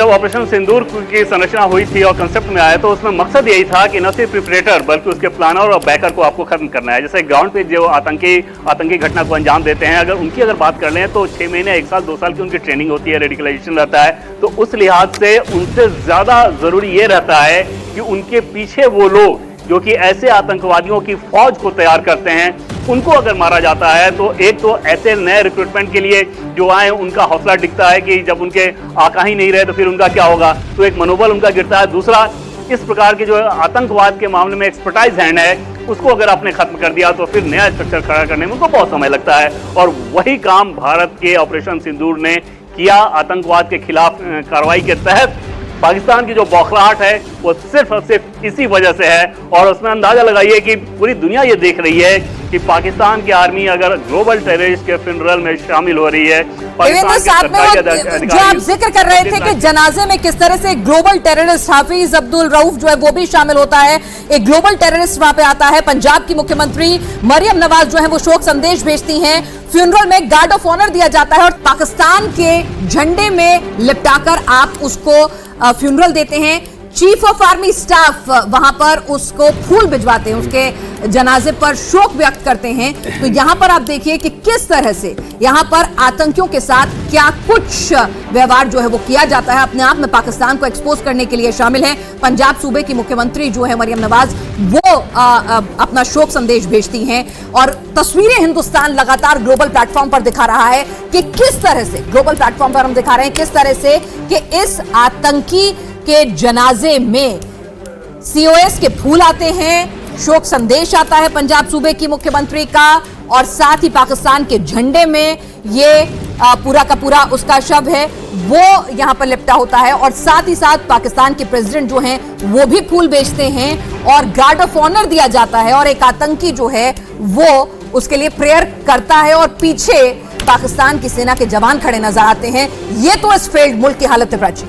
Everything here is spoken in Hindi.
जब ऑपरेशन सिंदूर की संरचना हुई थी और कंसेप्ट में आया तो उसमें मकसद यही था कि न सिर्फ प्रिपरेटर बल्कि उसके प्लानर और बैकर को आपको खत्म करना है। जैसे ग्राउंड पे जो आतंकी घटना को अंजाम देते हैं, अगर उनकी बात कर लें तो 6 महीने 1 साल 2 साल की उनकी ट्रेनिंग होती है, रेडिकलाइजेशन रहता है। तो उस लिहाज से उनसे ज्यादा जरूरी ये रहता है कि उनके पीछे वो लोग जो कि ऐसे आतंकवादियों की फौज को तैयार करते हैं, उनको अगर मारा जाता है तो एक तो ऐसे नए रिक्रूटमेंट के लिए जो आए उनका हौसला दिखता है कि जब उनके आका ही नहीं रहे तो फिर उनका क्या होगा, तो एक मनोबल उनका गिरता है। दूसरा, इस प्रकार के जो आतंकवाद के मामले में एक्सपर्टाइज हैंड है उसको अगर आपने खत्म कर दिया तो फिर नया स्ट्रक्चर खड़ा करने में उनको बहुत समय लगता है। और वही काम भारत के ऑपरेशन सिंदूर ने किया। आतंकवाद के खिलाफ कार्रवाई के तहत पाकिस्तान की जो बौखलाहट है वो सिर्फ और सिर्फ इसी वजह से है। और उसमें अंदाजा लगाइए कि पूरी दुनिया ये देख रही है कि पाकिस्तान की आर्मी अगर ग्लोबल टेररिस्ट के फ्यूनरल में शामिल हो रही है। देवेंद्र साहब में जो आप जिक्र कर रहे थे कि जनाजे में किस तरह से ग्लोबल टेररिस्ट हाफिज अब्दुल रऊफ जो है वो भी शामिल होता है, एक ग्लोबल टेररिस्ट वहां पे आता है। पंजाब की मुख्यमंत्री मरियम नवाज जो है वो शोक संदेश भेजती हैं, फ्यूनरल में गार्ड ऑफ ऑनर दिया जाता है और पाकिस्तान के झंडे में लिपटाकर आप उसको फ्यूनरल देते हैं। चीफ ऑफ आर्मी स्टाफ वहां पर उसको फूल भिजवाते हैं, उसके जनाजे पर शोक व्यक्त करते हैं। तो यहां पर आप देखिए कि किस तरह से यहां पर आतंकियों के साथ क्या कुछ व्यवहार जो है वो किया जाता है, अपने आप में पाकिस्तान को एक्सपोज करने के लिए शामिल है। पंजाब सूबे की मुख्यमंत्री जो है मरियम नवाज वो अपना शोक संदेश भेजती हैं और तस्वीरें हिंदुस्तान लगातार ग्लोबल प्लेटफॉर्म पर दिखा रहा है कि किस तरह से ग्लोबल प्लेटफॉर्म पर हम दिखा रहे हैं किस तरह से कि इस आतंकी के जनाजे में सीओएस के फूल आते हैं, शोक संदेश आता है पंजाब सूबे की मुख्यमंत्री का और साथ ही पाकिस्तान के झंडे में ये पूरा का पूरा उसका शव है वो यहां पर लिपटा होता है और साथ ही साथ पाकिस्तान के प्रेसिडेंट जो हैं वो भी फूल बेचते हैं और गार्ड ऑफ ऑनर दिया जाता है और एक आतंकी जो है वो उसके लिए प्रेयर करता है और पीछे पाकिस्तान की सेना के जवान खड़े नजर आते हैं। ये तो इस फेल्ड मुल्क की हालत है। प्राची,